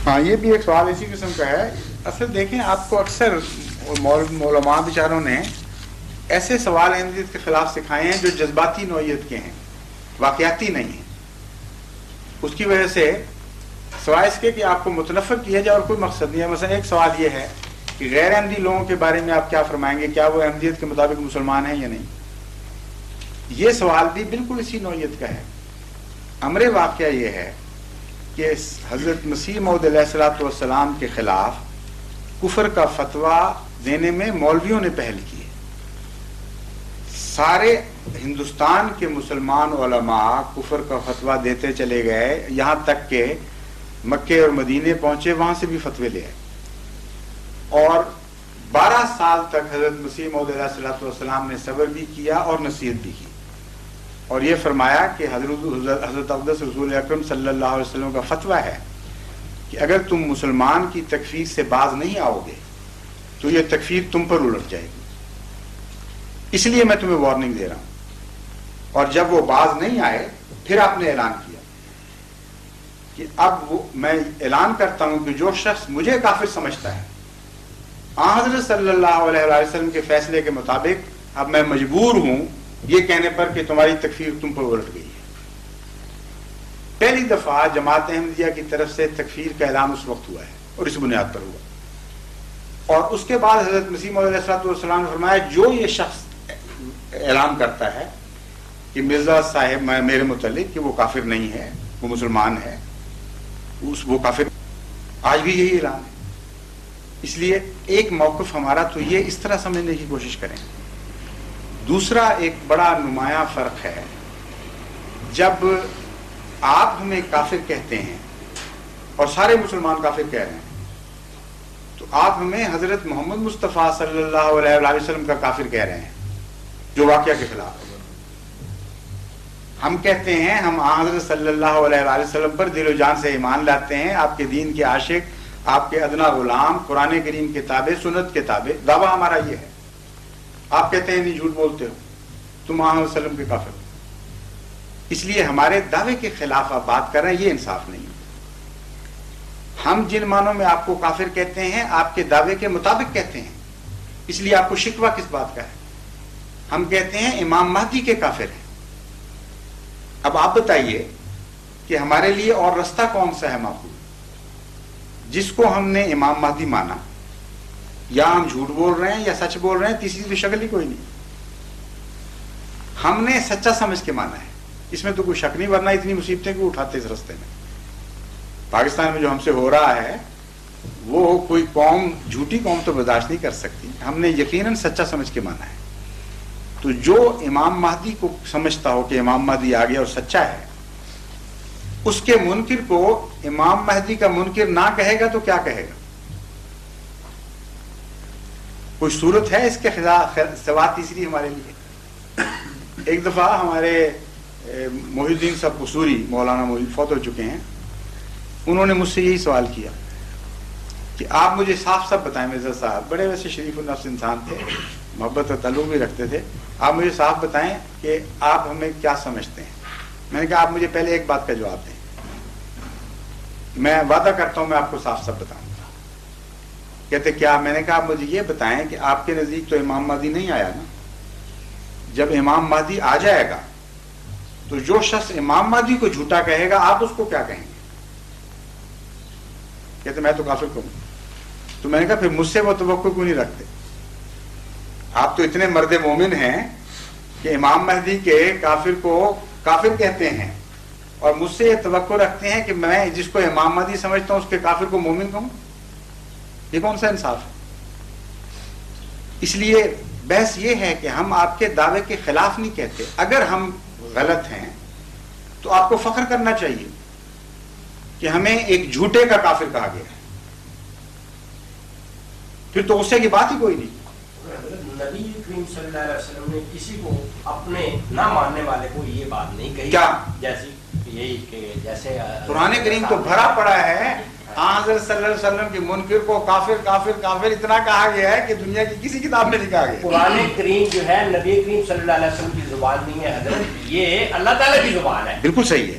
ہاں یہ بھی ایک سوال اسی قسم کا ہے. اصل دیکھیں آپ کو اکثر علماء بیچاروں نے ایسے سوال احمدیت کے خلاف سکھائے ہیں جو جذباتی نوعیت کے ہیں, واقعاتی نہیں ہیں. اس کی وجہ سے سوائے اس کے کہ آپ کو متنفر کیا جائے اور کوئی مقصد نہیں ہے. مثلا ایک سوال یہ ہے کہ غیر احمدی لوگوں کے بارے میں آپ کیا فرمائیں گے, کیا وہ احمدیت کے مطابق مسلمان ہیں یا نہیں. یہ سوال بھی بالکل اسی نوعیت کا ہے. امر واقعہ یہ ہے کہ حضرت مسیح موعود علیہ الصلوۃ والسلام کے خلاف کفر کا فتویٰ دینے میں مولویوں نے پہل کی ہے. سارے ہندوستان کے مسلمان علماء کفر کا فتویٰ دیتے چلے گئے, یہاں تک کہ مکے اور مدینے پہنچے, وہاں سے بھی فتوے لے آئے. اور 12 سال تک حضرت مسیح موعود علیہ الصلوۃ والسلام نے صبر بھی کیا اور نصیحت بھی کی, اور یہ فرمایا کہ حضرت اقدس رسول اکرم صلی اللہ علیہ وسلم کا فتویٰ ہے کہ اگر تم مسلمان کی تکفیر سے باز نہیں آؤ گے تو یہ تکفیر تم پر الٹ جائے گی, اس لیے میں تمہیں وارننگ دے رہا ہوں. اور جب وہ باز نہیں آئے پھر آپ نے اعلان کیا کہ اب میں اعلان کرتا ہوں کہ جو شخص مجھے کافر سمجھتا ہے, حضرت صلی اللہ علیہ وسلم کے فیصلے کے مطابق اب میں مجبور ہوں یہ کہنے پر کہ تمہاری تکفیر تم پر الٹ گئی ہے. پہلی دفعہ جماعت احمدیہ کی طرف سے تکفیر کا اعلان اس وقت ہوا ہے اور اس بنیاد پر ہوا. اور اس کے بعد حضرت مسیح موعود علیہ السلام نے فرمایا جو یہ شخص اعلان کرتا ہے کہ مرزا صاحب میرے متعلق کہ وہ کافر نہیں ہے, وہ مسلمان ہے, وہ کافر. آج بھی یہی اعلان ہے. اس لیے ایک موقف ہمارا تو یہ اس طرح سمجھنے کی کوشش کریں. دوسرا ایک بڑا نمایاں فرق ہے, جب آپ ہمیں کافر کہتے ہیں اور سارے مسلمان کافر کہہ رہے ہیں تو آپ ہمیں حضرت محمد مصطفیٰ صلی اللہ علیہ وسلم کا کافر کہہ رہے ہیں جو واقعہ کے خلاف ہے. ہم کہتے ہیں ہم حضرت صلی اللہ علیہ وسلم پر دل و جان سے ایمان لاتے ہیں, آپ کے دین کے عاشق, آپ کے ادنا غلام, قرآن کریم کے تابع, سنت کے تابع. دعویٰ ہمارا یہ ہے. آپ کہتے ہیں نہیں, جھوٹ بولتے ہو, تم محمد وسلم کے کافر ہو. اس لیے ہمارے دعوے کے خلاف آپ بات کر رہے ہیں, یہ انصاف نہیں. ہم جن معنوں میں آپ کو کافر کہتے ہیں آپ کے دعوے کے مطابق کہتے ہیں, اس لیے آپ کو شکوہ کس بات کا ہے. ہم کہتے ہیں امام مہدی کے کافر ہیں. اب آپ بتائیے کہ ہمارے لیے اور رستہ کون سا ہے معقول, جس کو ہم نے امام مہدی مانا, یا ہم جھوٹ بول رہے ہیں یا سچ بول رہے ہیں, تیسری تو شکل ہی کوئی نہیں. ہم نے سچا سمجھ کے مانا ہے, اس میں تو کوئی شک نہیں, ورنہ اتنی مصیبتیں کیوں اٹھاتے اس رستے میں. پاکستان میں جو ہم سے ہو رہا ہے وہ کوئی قوم, جھوٹی قوم تو برداشت نہیں کر سکتی. ہم نے یقیناً سچا سمجھ کے مانا ہے. تو جو امام مہدی کو سمجھتا ہو کہ امام مہدی آ گیا اور سچا ہے, اس کے منکر کو امام مہدی کا منکر نہ کہے گا تو کیا کہے گا؟ کوئی صورت ہے اس کے خلاف سوا تیسری ہمارے لیے؟ ایک دفعہ ہمارے محی الدین صاحب قصوری, مولانا محی, فوت ہو چکے ہیں, انہوں نے مجھ سے یہی سوال کیا کہ آپ مجھے صاف صاف بتائیں. مرزا صاحب بڑے ویسے شریف النفس انسان تھے, محبت اور تعلق بھی رکھتے تھے, آپ مجھے صاف بتائیں کہ آپ ہمیں کیا سمجھتے ہیں. میں نے کہا آپ مجھے پہلے ایک بات کا جواب دیں, میں وعدہ کرتا ہوں میں آپ کو صاف صاف بتاؤں گا. کہتے کیا؟ میں نے کہا آپ مجھے یہ بتائیں کہ آپ کے نزدیک تو امام مہدی نہیں آیا نا, جب امام مہدی آ جائے گا تو جو شخص امام مہدی کو جھوٹا کہے گا آپ اس کو کیا کہیں گے؟ کہتے میں تو کافر کہوں. تو میں نے کہا پھر مجھ سے وہ توقع کیوں نہیں رکھتے؟ آپ تو اتنے مرد مومن ہیں کہ امام مہدی کے کافر کو کافر کہتے ہیں, اور مجھ سے یہ توقع رکھتے ہیں کہ میں جس کو امام مہدی سمجھتا ہوں اس کے کافر کو مومن کہوں. یہ کون سا انصاف ہے؟ اس لیے بحث یہ ہے کہ ہم آپ کے دعوے کے خلاف نہیں کہتے. اگر ہم غلط ہیں تو آپ کو فخر کرنا چاہیے کہ ہمیں ایک جھوٹے کا کافر کہا گیا ہے, پھر تو غصے کی بات ہی کوئی نہیں. نبی کریم صلی اللہ علیہ وسلم نے کسی کو اپنے نہ ماننے والے کو یہ بات نہیں کہی. کیا؟ جیسی یہی کہ جیسے قرآن کریم تو بھرا پڑا ہے, حضرت صلی اللہ علیہ وسلم کے منکر کو کافر کافر کافر اتنا کہا گیا ہے کہ دنیا کی کسی کتاب میں لکھا گیا. قرآن کریم جو ہے نبی کریم صلی اللہ علیہ وسلم کی زبان نہیں ہے حضرت, یہ اللہ تعالیٰ کی زبان ہے. بالکل صحیح ہے.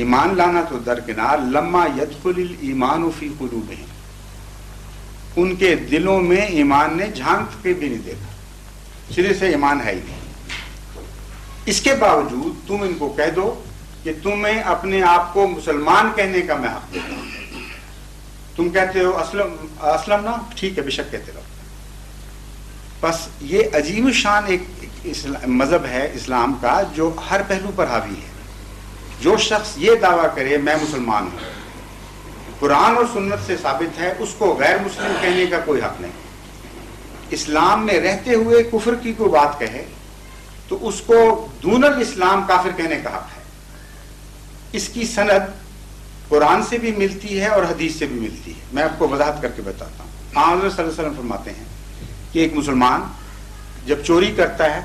ایمان لانا تو درکنار، لما یدخل الایمان فی قلوبہم، ان کے دلوں میں ایمان نے جھانک کے بھی نہیں دیکھا، سرے سے ایمان ہے ہی نہیں۔ اس کے باوجود تم ان کو کہہ دو کہ تمہیں اپنے آپ کو مسلمان کہنے کا میں حق دیتا ہوں۔ تم کہتے ہو اسلم نا، ٹھیک ہے، بے شک کہتے رہو۔ بس یہ عظیم الشان ایک مذہب ہے اسلام کا جو ہر پہلو پر حاوی ہے۔ جو شخص یہ دعویٰ کرے میں مسلمان ہوں، قرآن اور سنت سے ثابت ہے، اس کو غیر مسلم کہنے کا کوئی حق نہیں۔ اسلام میں رہتے ہوئے کفر کی کوئی بات کہے تو اس کو دون الاسلام کافر کہنے کا حق ہے۔ اس کی سند قرآن سے بھی ملتی ہے اور حدیث سے بھی ملتی ہے۔ میں آپ کو وضاحت کر کے بتاتا ہوں۔ حضرت صلی اللہ علیہ وسلم فرماتے ہیں کہ ایک مسلمان جب چوری کرتا ہے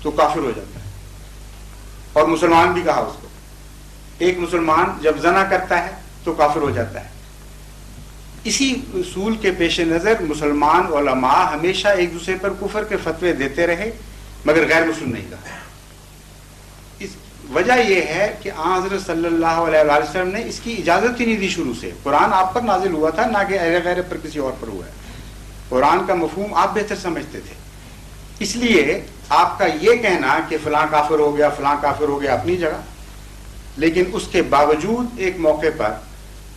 تو کافر ہو جاتا ہے، اور مسلمان بھی کہا اس کو۔ ایک مسلمان جب زنا کرتا ہے تو کافر ہو جاتا ہے۔ اسی اصول کے پیش نظر مسلمان علماء ہمیشہ ایک دوسرے پر کفر کے فتوے دیتے رہے، مگر غیر مسلم نہیں کہا۔ اس وجہ یہ ہے کہ حضرت صلی اللہ علیہ وسلم نے اس کی اجازت ہی نہیں دی شروع سے۔ قرآن آپ پر نازل ہوا تھا، نہ کہ غیر پر کسی اور پر ہوا ہے۔ قرآن کا مفہوم آپ بہتر سمجھتے تھے، اس لیے آپ کا یہ کہنا کہ فلاں کافر ہو گیا فلاں کافر ہو گیا اپنی جگہ، لیکن اس کے باوجود ایک موقع پر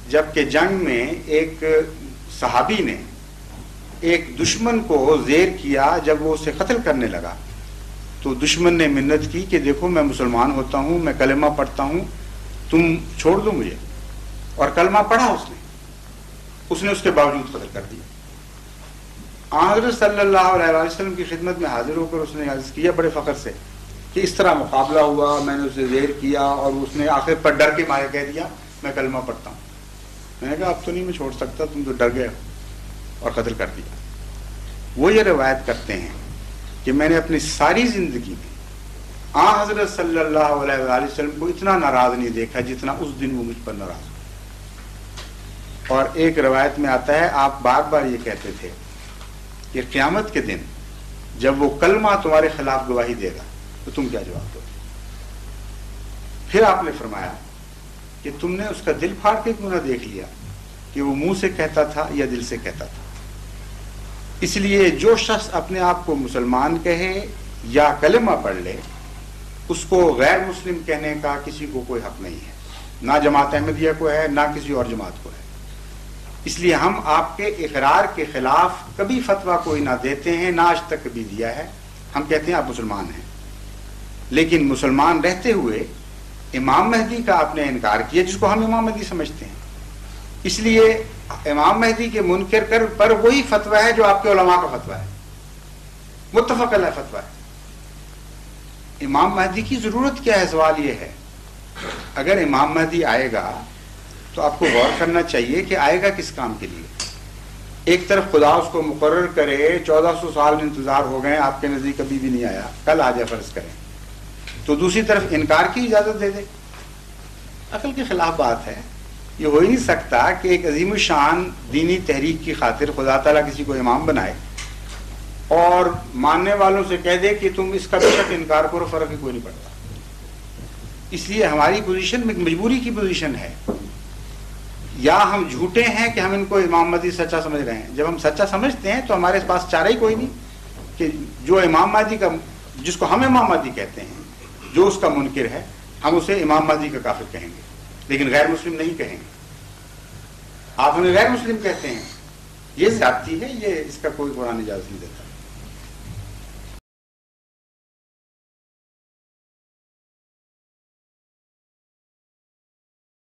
جبکہ جنگ میں ایک صحابی نے ایک دشمن کو زیر کیا، جب وہ اسے قتل کرنے لگا تو دشمن نے منت کی کہ دیکھو میں مسلمان ہوتا ہوں، میں کلمہ پڑھتا ہوں، تم چھوڑ دو مجھے، اور کلمہ پڑھا اس نے اس کے باوجود قتل کر دیا۔ حضرت صلی اللہ علیہ وسلم کی خدمت میں حاضر ہو کر اس نے عرض کیا بڑے فخر سے کہ اس طرح مقابلہ ہوا، میں نے اسے زیر کیا اور اس نے آخر پر ڈر کے مارے کہہ دیا میں کلمہ پڑھتا ہوں۔ میں نے کہا اب تو نہیں میں چھوڑ سکتا، تم تو ڈر گئے اور قتل کر دیا۔ وہ یہ روایت کرتے ہیں کہ میں نے اپنی ساری زندگی میں حضرت صلی اللہ علیہ وسلم کو اتنا ناراض نہیں دیکھا جتنا اس دن وہ مجھ پر ناراض ہو۔ اور ایک روایت میں آتا ہے آپ بار بار یہ کہتے تھے کہ قیامت کے دن جب وہ کلمہ تمہارے خلاف گواہی دے گا تو تم کیا جواب دو؟ پھر آپ نے فرمایا کہ تم نے اس کا دل پھاڑ کے کیوں نہ دیکھ لیا کہ وہ منہ سے کہتا تھا یا دل سے کہتا تھا۔ اس لیے جو شخص اپنے آپ کو مسلمان کہے یا کلمہ پڑھ لے، اس کو غیر مسلم کہنے کا کسی کو کوئی حق نہیں ہے، نہ جماعت احمدیہ کو ہے نہ کسی اور جماعت کو ہے۔ اس لیے ہم آپ کے اقرار کے خلاف کبھی فتویٰ کوئی نہ دیتے ہیں، نہ آج تک کبھی دیا ہے۔ ہم کہتے ہیں آپ مسلمان ہیں، لیکن مسلمان رہتے ہوئے امام مہدی کا آپ نے انکار کیا، جس کو ہم امام مہدی سمجھتے ہیں۔ اس لیے امام مہدی کے منکر پر وہی فتویٰ ہے جو آپ کے علماء کا فتویٰ ہے، متفق علیہ فتویٰ ہے۔ امام مہدی کی ضرورت کیا ہے؟ سوال یہ ہے، اگر امام مہدی آئے گا تو آپ کو غور کرنا چاہیے کہ آئے گا کس کام کے لیے۔ ایک طرف خدا اس کو مقرر کرے 1400 سال انتظار ہو گئے، آپ کے نزدیک کبھی بھی نہیں آیا، کل آ جائے فرض کریں، تو دوسری طرف انکار کی اجازت دے دے۔ عقل کے خلاف بات ہے، یہ ہو ہی نہیں سکتا کہ ایک عظیم الشان دینی تحریک کی خاطر خدا تعالیٰ کسی کو امام بنائے اور ماننے والوں سے کہہ دے کہ تم اس کا بے شک انکار کرو، فرق ہی کوئی نہیں پڑتا۔ اس لیے ہماری پوزیشن میں مجبوری کی پوزیشن ہے، یا ہم جھوٹے ہیں کہ ہم ان کو امام مہدی سچا سمجھ رہے ہیں۔ جب ہم سچا سمجھتے ہیں تو ہمارے پاس چارہ ہی کوئی نہیں کہ جو امام مہدی کا، جس کو ہم امام مہدی کہتے ہیں، جو اس کا منکر ہے، ہم اسے امام مہدی کا کافر کہیں گے، لیکن غیر مسلم نہیں کہیں گے۔ آپ ہمیں غیر مسلم کہتے ہیں، یہ زیادتی ہے، یہ اس کا کوئی قرآن اجازت نہیں دیتا۔